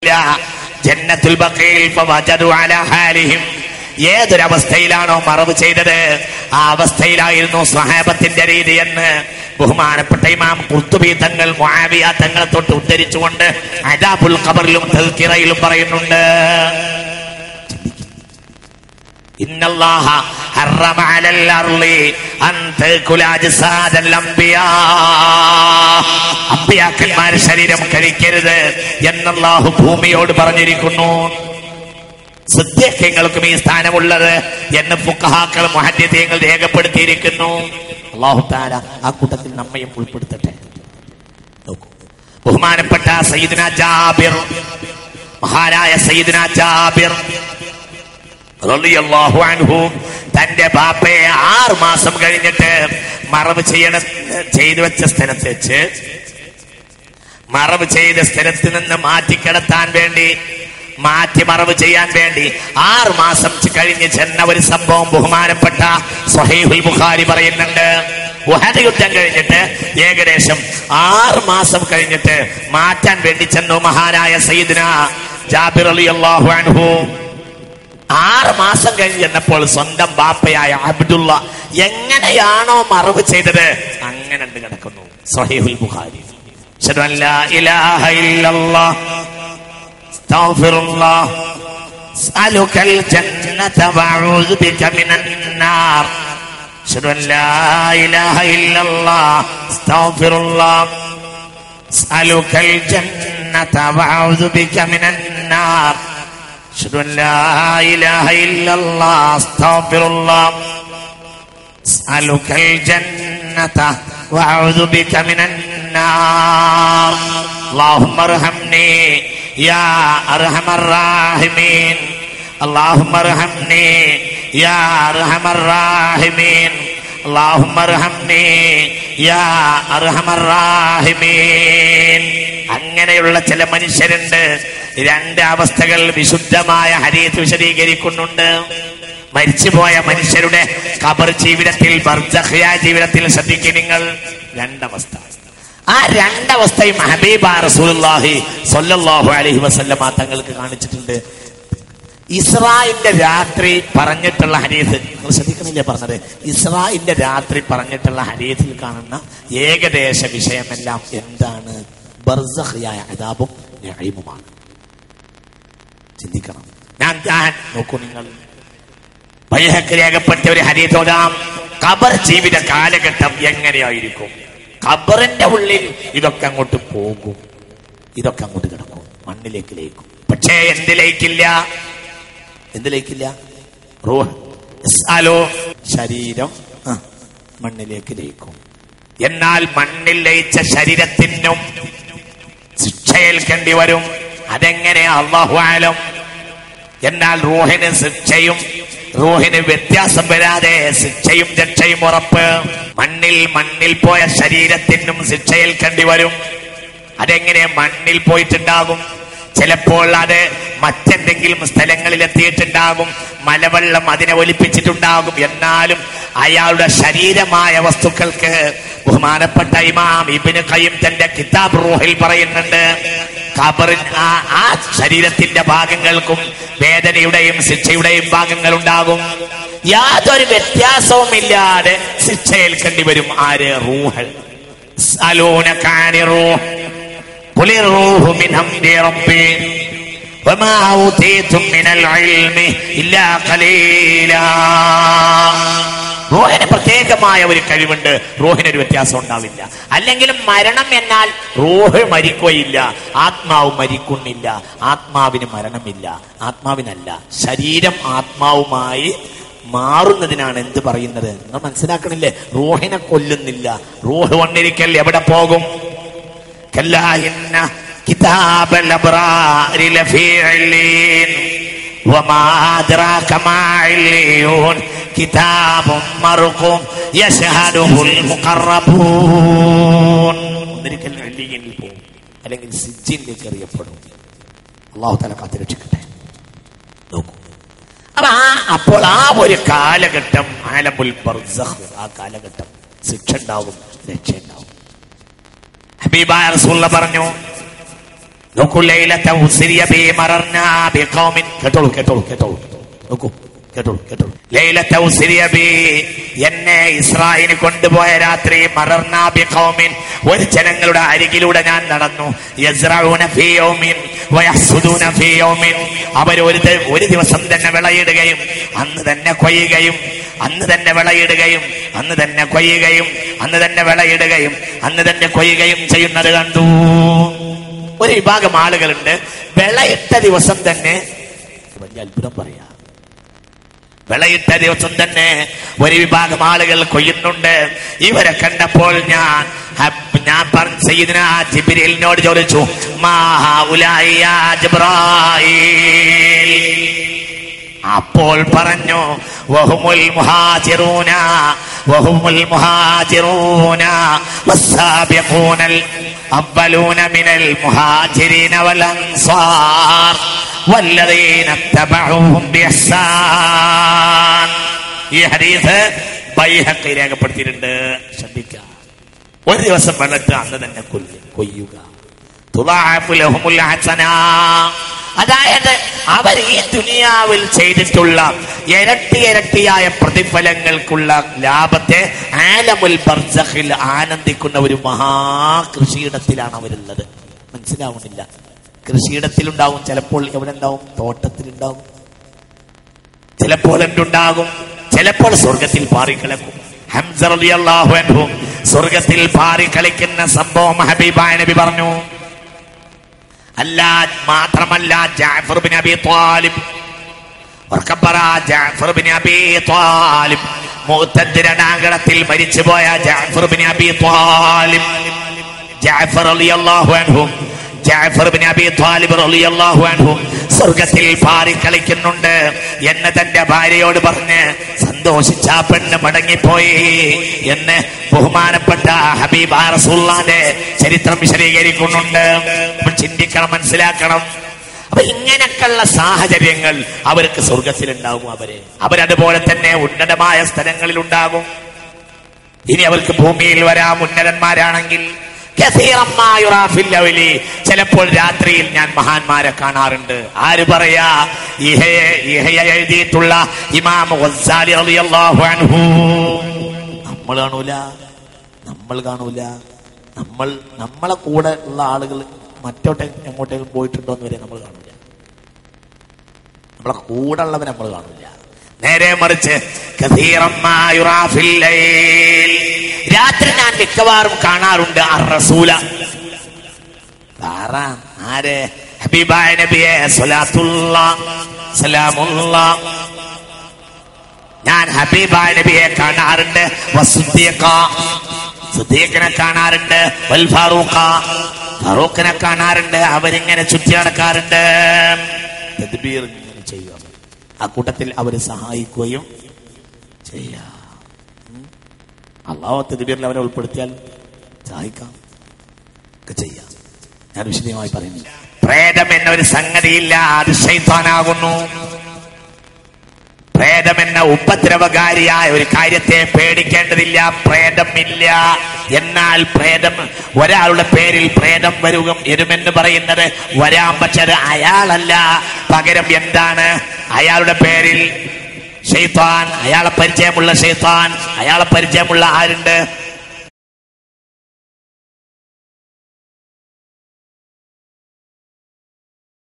ജന്നത്തുൽ ബഖീൽ ഫവജദു അലാ ഹാലിഹിം. ഏതൊരവസ്ഥയിലാണോ മറവ് ചെയ്തത് ആ അവസ്ഥയിലായിരുന്നു സ്വഹാബത്തിന്റെ രീതി എന്ന് ബഹുമാനപ്പെട്ട ഇമാം ഖുർത്തുബി തങ്ങൾ മുആവിയ തങ്ങളെ തൊട്ട് ഉദ്ധരിച്ചുകൊണ്ട് അദാബുൽ ഖബറിലും തസ്കിറയിലും പറയുന്നുണ്ട്. ഇന്നല്ലാഹ ഹറമ അലൽ അർളി അൻ തഅകുല അജ്സാദൽ അംബിയാ. അംബിയാക്കന്മാരുടെ ശരീരം കഴിക്കരുത് എന്നല്ലാഹു ഭൂമിയോട് പറഞ്ഞിരിക്കുന്നു. സിദ്ദീഖീങ്ങൾക്കും ഈ സ്ഥാനമുള്ളത് എന്ന് ഫുഖഹാക്കൾ മുഹദ്ദിഥീങ്ങൾ രേഖപ്പെടുത്തിയിരിക്കുന്നു. അല്ലാഹു തആല ആ കൂട്ടത്തിൽ നമ്മയും ഉൾപ്പെടുത്തട്ടെ. നോക്കൂ, ബഹുമാനപ്പെട്ട സയ്യിദുന ജാബിർ, മഹാനായ സയ്യിദുന ജാബിർ റളിയല്ലാഹു അൻഹു തന്റെ ബാപ്പയെ 6 മാസം കഴിഞ്ഞിട്ട് മറവ് ചെയ്തു വെച്ച സ്ഥലത്ത് വെച്ച് മറവ് ചെയ്ത സ്ഥലത്ത് നിന്ന് മാറ്റിക്കിടത്താൻ വേണ്ടി മാറ്റി മറവ് ചെയ്യാൻ വേണ്ടി 6 മാസം കഴിഞ്ഞ് ചെന്ന ഒരു സംഭവം ബഹുമാനപ്പെട്ട സ്വഹീഹുൽ ബുഖാരി പറയുന്നുണ്ട്. ഉഹദ് യുദ്ധം കഴിഞ്ഞിട്ട് ഏകദേശം 6 മാസം കഴിഞ്ഞിട്ട് മാറ്റാൻ വേണ്ടി ചെന്നു മഹാനായ സയ്യിദുന ജാബിർ റളിയല്ലാഹു അൻഹു. 6 മാസം കഴിഞ്ഞ് ചെന്നപ്പോൾ സ്വന്തം ബാപ്പയായ അബ്ദുള്ള എങ്ങനെയാണോ മറവ് ചെയ്തത് അങ്ങനെ കിടക്കുന്നു. സ്വഹീഹുൽ ബുഖാരി. അശ്ഹദു അൻ ലാ ഇലാഹ ഇല്ലല്ലാഹ് അസ്തഗ്ഫിറുല്ലാഹ് അസ്അലുകൽ ജന്നത വഅഊദു ബിക മിനൻ നാർ. അശ്ഹദു അൻ ലാ ഇലാഹ ഇല്ലല്ലാഹ് അസ്തഗ്ഫിറുല്ലാഹ് അസ്അലുകൽ ജന്നത വഅഊദു ബിക മിനൻ നാർ. അശ്ഹദു അൻ ലാ ഇലാഹ ഇല്ലല്ലാഹ് അസ്തഗ്ഫിറുല്ലാഹ് അസ്അലുകൽ ജന്നത വഅഊദു ബിക മിനൻ നാർ. അല്ലാഹുമ്മ അർഹംനി യാ അർഹമർ റാഹിമീൻ. അല്ലാഹുമ്മ അർഹംനി യാ അർഹമർ റാഹിമീൻ. അല്ലാഹുമ്മ അർഹംനി യാ അർഹമർ റാഹിമീൻ. അങ്ങനെയുള്ള ചില മനുഷ്യരുണ്ട്. 2 അവസ്ഥകൾ വിശുദ്ധമായ ഹദീസ് വിശദീകരിക്കുന്നുണ്ട്. മരിച്ചുപോയ മനുഷ്യരുടെ ഖബർ ജീവിതത്തിൽ, ബർസഖിയ ജീവിതത്തിൽ ശ്രദ്ധിക്കുക നിങ്ങൾ. 2 അവസ്ഥ. ആ 2 അവസ്ഥയും ഹബീബാ റസൂലുള്ളാഹി സ്വല്ലല്ലാഹു അലൈഹി വസല്ലമ തങ്ങൾക്ക് കാണിച്ചിട്ടുണ്ട്. ഇസ്രായിന്റെ രാത്രി പറഞ്ഞിട്ടുള്ള ഹദീസ് നിങ്ങൾ ശ്രദ്ധിക്കുന്നില്ലേ പറഞ്ഞത്? ഇസ്രായിന്റെ രാത്രി പറഞ്ഞിട്ടുള്ള ഹദീസിൽ കാണുന്ന ഏകദേശ വിഷയമെല്ലാം എന്താണ്? ബർസഖിയായ അദാബും നഈമുമാണ്. ചിന്തിക്കണം. ഞാൻ നോക്കൂ നിങ്ങൾ, ബൈഹഖി രേഖപ്പെട്ട ഒരു ഹദീസ് ഓതാം. ഖബർ ജീവിത കാലഘട്ടം എങ്ങനെയായിരിക്കും? ഖബറിന്റെ ഉള്ളിൽ ഇതൊക്കെ അങ്ങോട്ട് പോകും, ഇതൊക്കെ അങ്ങോട്ട് കിടക്കും, മണ്ണിലേക്ക് ലയിക്കും. പക്ഷേ എന്തിലേക്കില്ല? റൂഹ് ശരീരം മണ്ണിലേക്ക് ലയിക്കും. എന്നാൽ മണ്ണിൽ ലയിച്ച ശരീരത്തിനും ശിക്ഷയേൽക്കേണ്ടി വരും. അതെങ്ങനെ? അല്ലാഹു ആലം. എന്നാൽ റൂഹിന് ശിക്ഷയും റൂഹിന് വ്യത്യാസം വരാതെ ശിക്ഷയും രക്ഷയും ഉറപ്പ്. മണ്ണിൽ പോയ ശരീരത്തിനും ശിക്ഷയേൽക്കേണ്ടി വരും. അതെങ്ങനെ മണ്ണിൽ പോയിട്ടുണ്ടാകും? ചിലപ്പോൾ അത് മറ്റെന്തെങ്കിലും സ്ഥലങ്ങളിൽ എത്തിയിട്ടുണ്ടാകും, മലവെള്ളം അതിനെ ഒലിപ്പിച്ചിട്ടുണ്ടാകും. എന്നാലും അയാളുടെ ശരീരമായ വസ്തുക്കൾക്ക് ബഹുമാനപ്പെട്ട ഇമാം ഇബ്നു ഖയ്യിം തന്റെ കിതാബ് റൂഹിൽ പറയുന്നുണ്ട്, ഖബറിൻ ആ ശരീരത്തിന്റെ ഭാഗങ്ങൾക്കും വേദനയുടെയും ശിക്ഷയുടെയും ഭാഗങ്ങൾ ഉണ്ടാകും. യാതൊരു വ്യത്യാസവും ഇല്ലാതെ ശിക്ഷയേൽക്കേണ്ടി വരും. ആര്? റൂഹ്. സഅലൂനക അനി റൂഹ് ഖുൽ റൂഹു മിൻ അംരി റബ്ബി വമാ ഊതീതും മിനൽ ഇൽമി ഇല്ലാ ഖലീലാ. റൂഹിന് പ്രത്യേകമായ ഒരു കഴിവുണ്ട്. റൂഹിനൊരു വ്യത്യാസം ഉണ്ടാവില്ല. അല്ലെങ്കിലും മരണം എന്നാൽ റൂഹ് മരിക്കുകയില്ല, ആത്മാവ് മരിക്കുന്നില്ല. ആത്മാവിന് മരണമില്ല, ആത്മാവിനല്ല. ശരീരം ആത്മാവുമായി മാറുന്നതിനാണ് എന്ത് പറയുന്നത്? നിങ്ങൾ മനസ്സിലാക്കണില്ലേ? റൂഹിനെ കൊല്ലുന്നില്ല. റൂഹ് വന്നിരിക്കൽ എവിടെ പോകും? കല്ലാ ഇന്ന കിതാബൽ അബ്റാരി ലഫീ ഇല്ലീൻ വമാ അദ്റാക മാ ഇല്ലീൻ കിതാബും മർഖൂം യശ്ഹദുഹുൽ മുഖറബൂൻ. ഒന്നിരിക്കൽ ഇല്ലീനിൽ പോകും, അല്ലെങ്കിൽ സിജ്ജിനിലേക്ക് എറിയപ്പെടും. അല്ലാഹു തആല കാത്തുരക്ഷിക്കട്ടെ. നോക്കൂ, അപ്പോൾ ആ ഒരു കാലഘട്ടം ആലമുൽ ബർസഖ്, ആ കാലഘട്ടം ശിക്ഷ ഉണ്ടാവും, രക്ഷ ഉണ്ടാവും. ഹബീബായ റസൂലുള്ളാഹി പറഞ്ഞു, നോക്കൂ, ലൈലത ഉസ്രിയ ബി മറർനാ ബിഖൗമിൻ. കേട്ടോളൂ. നോക്കൂ, കേട്ടോളൂ. ലൈലത ഉസ്രിയ ബി, എന്നെ ഇസ്രായേലിന് കൊണ്ടുപോയ രാത്രി, മറർനാ ബിഖൗമിൻ, ഒരു ജനങ്ങളുടെ അരികിലൂടെ ഞാൻ നടന്നു. യസ്റഊന ഫീ യൗമിൻ വയഹ്സുദൂന ഫീ യൗമിൻ, അവർ ഒരു ദിവസം തന്നെ വിളയിടുകയും അന്ന് തന്നെ കൊയ്യുകയും, അന്ന് തന്നെ വിളയിടുകയും അന്ന് തന്നെ കൊയ്യുകയും, അന്ന് തന്നെ വിളയിടുകയും അന്ന് തന്നെ കൊയ്യുകയും ചെയ്യുന്നത് കണ്ടു. ഒരു വിഭാഗം ആളുകളുണ്ട്, വിളയിട്ട ദിവസം തന്നെ, വലിയ അത്ഭുതം പറയാ, വിളയിട്ട ദിവസം തന്നെ ഒരു വിഭാഗം ആളുകൾ കൊയ്യുന്നുണ്ട്. ഇവരെ കണ്ടപ്പോൾ ഞാൻ സയ്യിദുനാ ജിബ്രീലിനോട് ചോദിച്ചു, മാ ഹൗലാഇ യാ ജിബ്രായീൽ. അപ്പോൾ പറഞ്ഞു, വഹുമുൽ മുഹാജിറൂന വസ്സാബിഖൂനൽ അവ്വലൂന മിനൽ മുഹാജിരീന വൽ അൻസാർ വല്ലദീന തബഉഹും ബിഇഹ്സാൻ. ഈ ഹദീസ് ബൈഹഖി രേഖപ്പെടുത്തിയിട്ടുണ്ട്. ശ്രദ്ധിക്കുക, ഒരു ദിവസം വെള്ളത്ത് അന്ന് തന്നെ കൊയ്യുക. തുളഅഫു ലഹുമുൽ ഹസനാ, അതായത് അവർ ഈ ദുനിയാവിൽ ചെയ്തിട്ടുള്ള ഇരട്ടിയായ പ്രതിഫലങ്ങൾക്കുള്ള ലാഭത്തെ ആലമുൽ ബർസഖിൽ ആനന്ദിക്കുന്ന ഒരു മഹാകൃഷിയിടത്തിലാണ് അവരുള്ളത്. മനസ്സിലാവുന്നില്ല? കൃഷിയിടത്തിലുണ്ടാവും, ചിലപ്പോൾ എവിടെ ഉണ്ടാവും? തോട്ടത്തിലുണ്ടാവും, ചിലപ്പോൾ എന്തുണ്ടാകും? ചിലപ്പോൾ സ്വർഗത്തിൽ പാറിക്കളക്കും. ഹംസ റളിയല്ലാഹു അൻഹു സ്വർഗത്തിൽ പാറിക്കളിക്കുന്ന സംഭവം ഹബീബായ നബി പറഞ്ഞു. മാത്രമല്ല, Jafar bin Abi Talib, Jafar bin Abi Talib, മുഅ്തദ് രണാങ്കണത്തിൽ മരിച്ചുപോയ Jafar bin Abi Talib, Jafar റളിയല്ലാഹു അൻഹു, ജഅഫർ ബിൻ അബി ത്വാലിബ് റളിയല്ലാഹു അൻഹു സ്വർഗത്തിൽ പാറിക്കളിക്കുന്നുണ്ട് എന്ന് തന്റെ ഭാര്യയോട് പറഞ്ഞ് സന്തോഷിച്ച പെണ്ണ് മടങ്ങിപ്പോയി എന്ന് ബഹുമാനപ്പെട്ട ഹബീബ് റസൂലുള്ളാഹിന്റെ ചരിത്രം വിശദീകരിക്കുന്നുണ്ട്. ചിന്തിക്കണം, മനസ്സിലാക്കണം. അപ്പൊ ഇങ്ങനെയൊക്കെയുള്ള സാഹചര്യങ്ങൾ അവർക്ക് സ്വർഗത്തിലുണ്ടാകും. അവരതുപോലെ തന്നെ ഉന്നതമായ സ്ഥലങ്ങളിൽ ഉണ്ടാകും. ഇനി അവർക്ക് ഭൂമിയിൽ വരാം ഉന്നതന്മാരാണെങ്കിൽ. ചിലപ്പോൾ രാത്രിയിൽ ഞാൻ മഹാന്മാരെ കാണാറുണ്ട്. ആര് പറയാ? എഴുതിയിട്ടുള്ള ഇമാം ഗസ്സാലി റളിയല്ലാഹു അൻഹു. നമ്മൾ കാണൂല. നമ്മളെ കൂടെ ഉള്ള ആളുകൾ എങ്ങോട്ടേലും പോയിട്ടുണ്ടോ എന്ന് വരെ നമ്മൾ കാണൂല. നമ്മളെ കൂടെ ഉള്ളവരെ നമ്മൾ കാണൂല. നേരെ മറിച്ച് രാത്രി ഞാൻ മിക്കവാറും കാണാറുണ്ട് അർ-റസൂല. ആരെ? ഹബീബായ നബിയെ സ്വലാത്തുല്ലാഹ് സലാമുല്ലാഹ്. ഞാൻ ഹബീബായ നബിയെ കാണാറുണ്ട്. സുദ്ദീഖിനെ കാണാറുണ്ട്. വൽ ഫാറൂഖിനെ കാണാറുണ്ട്. അവരിങ്ങനെ ചുറ്റി നടക്കാറുണ്ട്. തദ്ബീർ ഇങ്ങനെ ചെയ്യുക. ആ കൂട്ടത്തിൽ അവരെ സഹായിക്കുകയും ചെയ്യാം. അല്ലാഹു തദ്ബീറിൽ അവരെ ഉൾപ്പെടുത്തിയാൽ സഹായിക്കാം ഒക്കെ ചെയ്യാം. ഞാൻ വിശദമായി പറയുന്നില്ല. പ്രേതം എന്നൊരു സംഗതിയില്ല, അത് ശൈത്താനാകുന്നു. പ്രേതമെന്ന ഉപദ്രവകാരിയായ ഒരു കാര്യത്തെ പേടിക്കേണ്ടതില്ല. പ്രേതമില്ല. എന്നാൽ പ്രേതം, ഒരാളുടെ പേരിൽ പ്രേതം വരുമെന്ന് പറയുന്നത് വരാൻ, പക്ഷെ അത് അയാളല്ല. പകരം എന്താണ്? അയാളുടെ പേരിൽ ശൈത്താൻ, അയാളെ പരിചയമുള്ള ശൈത്താൻ, അയാളെ പരിചയമുള്ള ആരുണ്ട്?